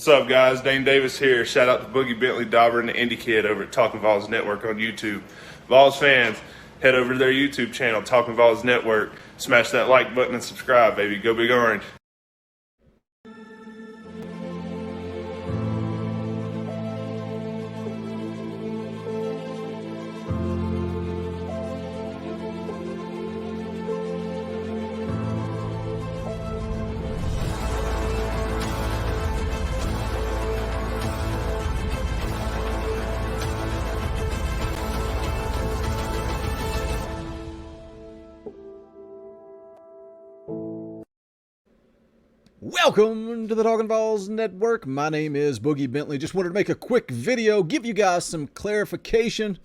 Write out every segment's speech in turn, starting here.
What's up, guys? Dane Davis here. Shout out to Boogie Bentley Dauber and the Indie Kid over at Talkin VAWLS Network on YouTube. VAWLS fans, head over to their YouTube channel, Talkin VAWLS Network. Smash that like button and subscribe, baby. Go Big Orange. Welcome to the Talkin VAWLS Network. My name is Boogie Bentley. Just wanted to make a quick video, give you guys some clarification.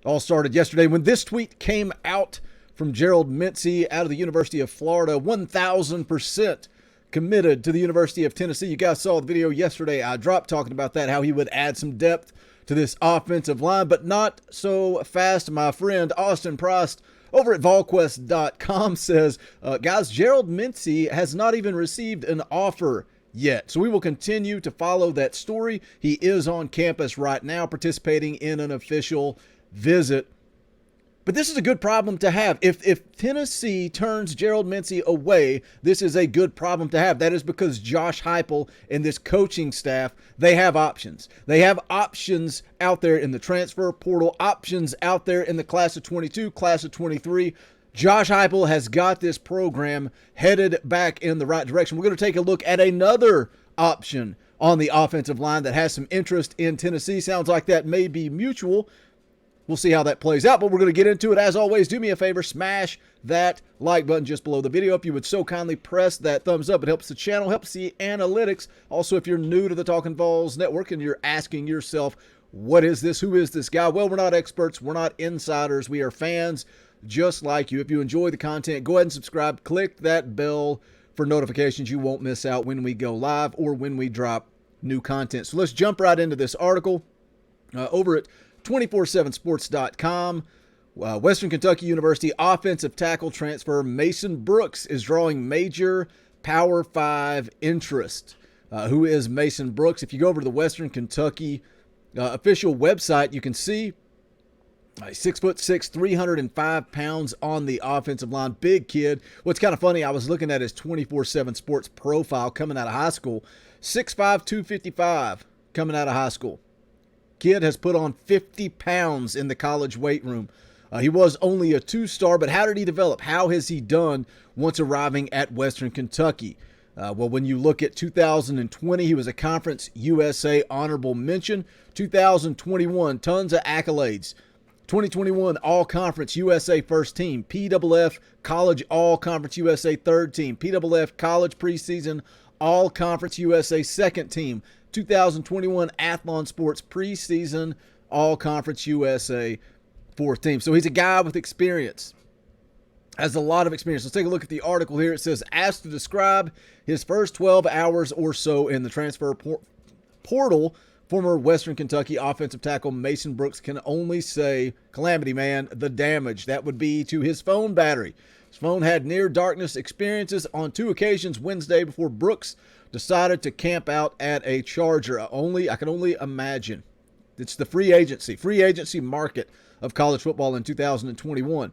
All started yesterday when this tweet came out from Gerald Mincy out of the University of Florida, 1,000% committed to the University of Tennessee. You guys saw the video yesterday. I dropped talking about that, how he would add some depth to this offensive line, but not so fast. My friend Austin Prost over at VolQuest.com says, guys, Gerald Mincy has not even received an offer yet. So we will continue to follow that story. He is on campus right now participating in an official visit. But this is a good problem to have. If Tennessee turns Gerald Mincy away, this is a good problem to have. That is because Josh Heupel and this coaching staff, they have options. They have options out there in the transfer portal, options out there in the class of 22, class of 23. Josh Heupel has got this program headed back in the right direction. We're going to take a look at another option on the offensive line that has some interest in Tennessee. Sounds like that may be mutual. We'll see how that plays out, but we're going to get into it. As always, do me a favor, smash that like button just below the video. If you would so kindly press that thumbs up, it helps the channel, helps the analytics. Also, if you're new to the Talkin VAWLS Network and you're asking yourself, what is this? Who is this guy? Well, we're not experts. We're not insiders. We are fans just like you. If you enjoy the content, go ahead and subscribe. Click that bell for notifications. You won't miss out when we go live or when we drop new content. So let's jump right into this article over at 247sports.com. Western Kentucky University offensive tackle transfer Mason Brooks is drawing major Power 5 interest. Who is Mason Brooks? If you go over to the Western Kentucky official website, you can see 6'6", 305 pounds on the offensive line. Big kid. What's kind of funny, I was looking at his 247 Sports profile coming out of high school. 6'5", 255 coming out of high school. Kid has put on 50 pounds in the college weight room. He was only a two-star, but how did he develop? How has he done once arriving at Western Kentucky? Well, when you look at 2020, he was a Conference USA honorable mention. 2021, tons of accolades. 2021, All-Conference USA first team. PWF College All-Conference USA third team. PWF College preseason All-Conference USA second team. 2021 Athlon Sports preseason All-Conference USA fourth team. So he's a guy with experience, has a lot of experience. Let's take a look at the article here. It says, asked to describe his first 12 hours or so in the transfer portal, former Western Kentucky offensive tackle Mason Brooks can only say, calamity, man, the damage. That would be to his phone battery. His phone had near darkness experiences on 2 occasions Wednesday before Brooks decided to camp out at a Charger. I can only imagine. It's the free agency market of college football in 2021.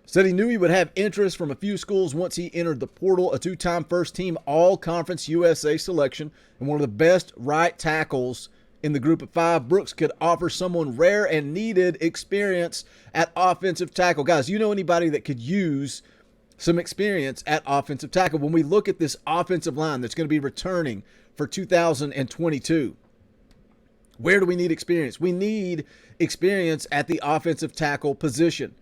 Said he knew he would have interest from a few schools once he entered the portal. A 2-time first-team All-Conference USA selection and one of the best right tackles in the group of 5. Brooks could offer someone rare and needed experience at offensive tackle. Guys, you know anybody that could use some experience at offensive tackle? When we look at this offensive line that's going to be returning for 2022, where do we need experience? We need experience at the offensive tackle position.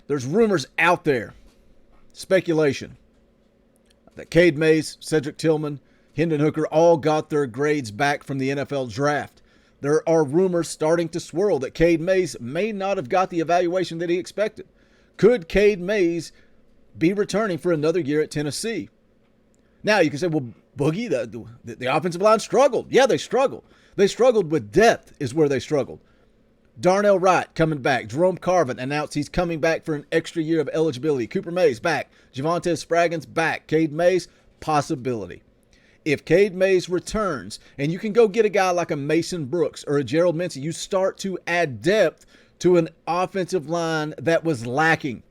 There's rumors out there, speculation, that Cade Mays, Cedric Tillman, Hendon Hooker all got their grades back from the NFL draft. There are rumors starting to swirl that Cade Mays may not have got the evaluation that he expected. Could Cade Mays be returning for another year at Tennessee? Now, you can say, well, Boogie, the offensive line struggled. Yeah, they struggled. They struggled with depth is where they struggled. Darnell Wright coming back. Jerome Carvin announced he's coming back for an extra year of eligibility. Cooper Mays back. Javonte Spraggins back. Cade Mays possibility. If Cade Mays returns, and you can go get a guy like a Mason Brooks or a Gerald Mincy, you start to add depth to an offensive line that was lacking.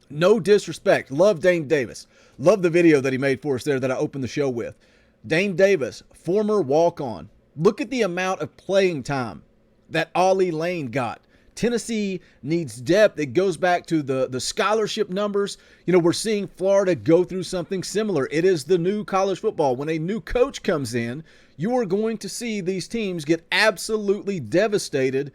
No disrespect. Love Dane Davis. Love the video that he made for us there that I opened the show with. Dane Davis, former walk-on. Look at the amount of playing time that Ollie Lane got. Tennessee needs depth. It goes back to the scholarship numbers. You know, we're seeing Florida go through something similar. It is the new college football. When a new coach comes in, you are going to see these teams get absolutely devastated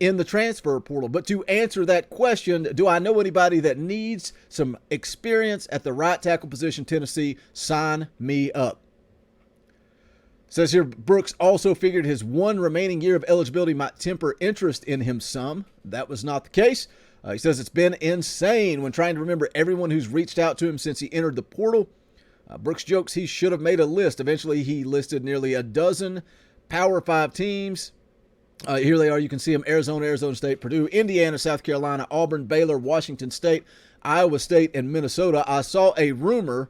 in the transfer portal. But to answer that question, do I know anybody that needs some experience at the right tackle position? Tennessee, sign me up. Says here, Brooks also figured his one remaining year of eligibility might temper interest in him some. That was not the case. He says it's been insane when trying to remember everyone who's reached out to him since he entered the portal. Brooks jokes he should have made a list. Eventually, he listed nearly a dozen Power 5 teams. Here they are. You can see them: Arizona, Arizona State, Purdue, Indiana, South Carolina, Auburn, Baylor, Washington State, Iowa State, and Minnesota. I saw a rumor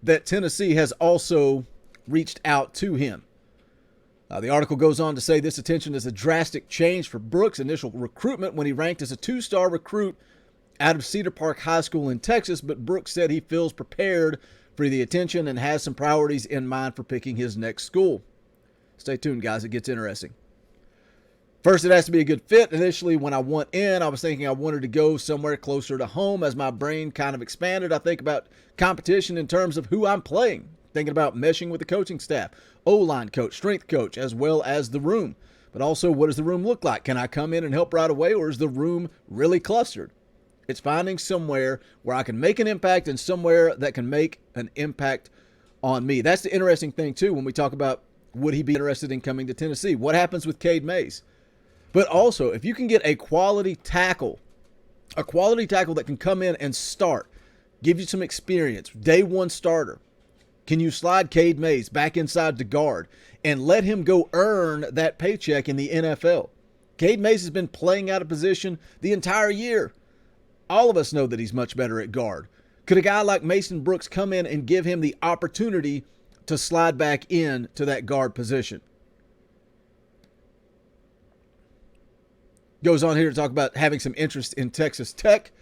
that Tennessee has also reached out to him. The article goes on to say this attention is a drastic change for Brooks' initial recruitment when he ranked as a 2-star recruit out of Cedar Park High School in Texas, but Brooks said he feels prepared for the attention and has some priorities in mind for picking his next school. Stay tuned, guys. It gets interesting. First, it has to be a good fit. Initially, when I went in, I was thinking I wanted to go somewhere closer to home. As my brain kind of expanded, I think about competition in terms of who I'm playing. Thinking about meshing with the coaching staff, O-line coach, strength coach, as well as the room. But also, what does the room look like? Can I come in and help right away, or is the room really clustered? It's finding somewhere where I can make an impact and somewhere that can make an impact on me. That's the interesting thing, too, when we talk about would he be interested in coming to Tennessee? What happens with Cade Mays? But also, if you can get a quality tackle that can come in and start, give you some experience, day one starter, can you slide Cade Mays back inside the guard and let him go earn that paycheck in the NFL? Cade Mays has been playing out of position the entire year. All of us know that he's much better at guard. Could a guy like Mason Brooks come in and give him the opportunity to slide back in to that guard position? Goes on here to talk about having some interest in Texas Tech.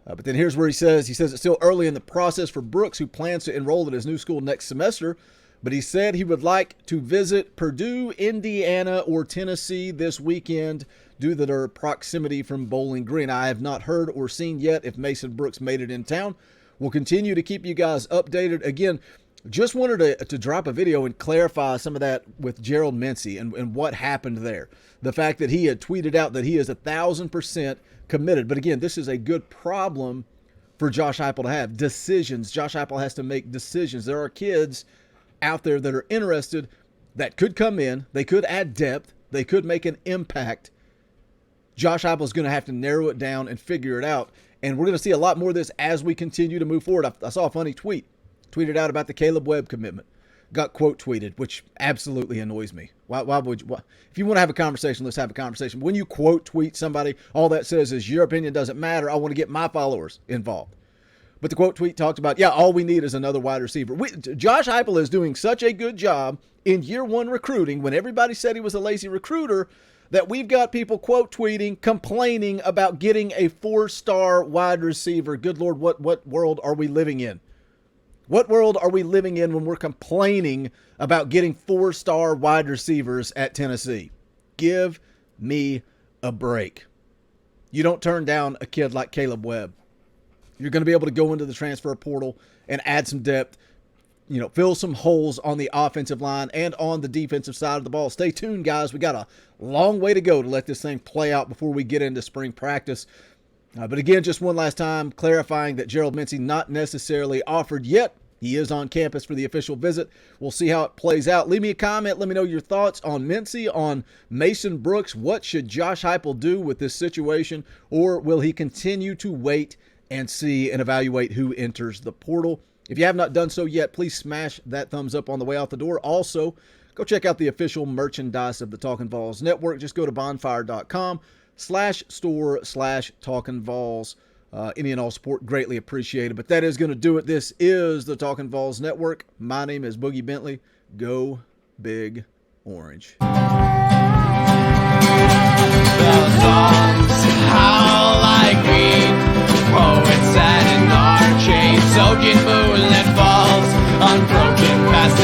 But then here's where he says it's still early in the process for Brooks, who plans to enroll at his new school next semester. But he said he would like to visit Purdue, Indiana, or Tennessee this weekend due to their proximity from Bowling Green. I have not heard or seen yet if Mason Brooks made it in town. We'll continue to keep you guys updated. Again, just wanted to drop a video and clarify some of that with Gerald Mincy and what happened there. The fact that he had tweeted out that he is 1,000% committed. But again, this is a good problem for Josh Heupel to have. Decisions. Josh Heupel has to make decisions. There are kids out there that are interested that could come in. They could add depth. They could make an impact. Josh Heupel is going to have to narrow it down and figure it out. And we're going to see a lot more of this as we continue to move forward. I saw a funny tweeted out about the Caleb Webb commitment. Got quote tweeted, which absolutely annoys me. Why would you? If you want to have a conversation, let's have a conversation. When you quote tweet somebody, all that says is your opinion doesn't matter. I want to get my followers involved. But the quote tweet talked about, all we need is another wide receiver. Josh Heupel is doing such a good job in year one recruiting when everybody said he was a lazy recruiter that we've got people quote tweeting, complaining about getting a 4-star wide receiver. Good Lord, what world are we living in? What world are we living in when we're complaining about getting 4-star wide receivers at Tennessee? Give me a break. You don't turn down a kid like Caleb Webb. You're going to be able to go into the transfer portal and add some depth, fill some holes on the offensive line and on the defensive side of the ball. Stay tuned, guys. We got a long way to go to let this thing play out before we get into spring practice. But again, just one last time, clarifying that Gerald Mincy not necessarily offered yet. He is on campus for the official visit. We'll see how it plays out. Leave me a comment. Let me know your thoughts on Mincy, on Mason Brooks. What should Josh Heupel do with this situation? Or will he continue to wait and see and evaluate who enters the portal? If you have not done so yet, please smash that thumbs up on the way out the door. Also, go check out the official merchandise of the Talkin VAWLS Network. Just go to bonfire.com/store/TalkinVAWLS. Any and all support greatly appreciated. But that is going to do it. This is the Talkin' VAWLS Network. My name is Boogie Bentley. Go Big Orange. The songs howl like weed, poets sat in our chains, soaking moonlit falls, unbroken past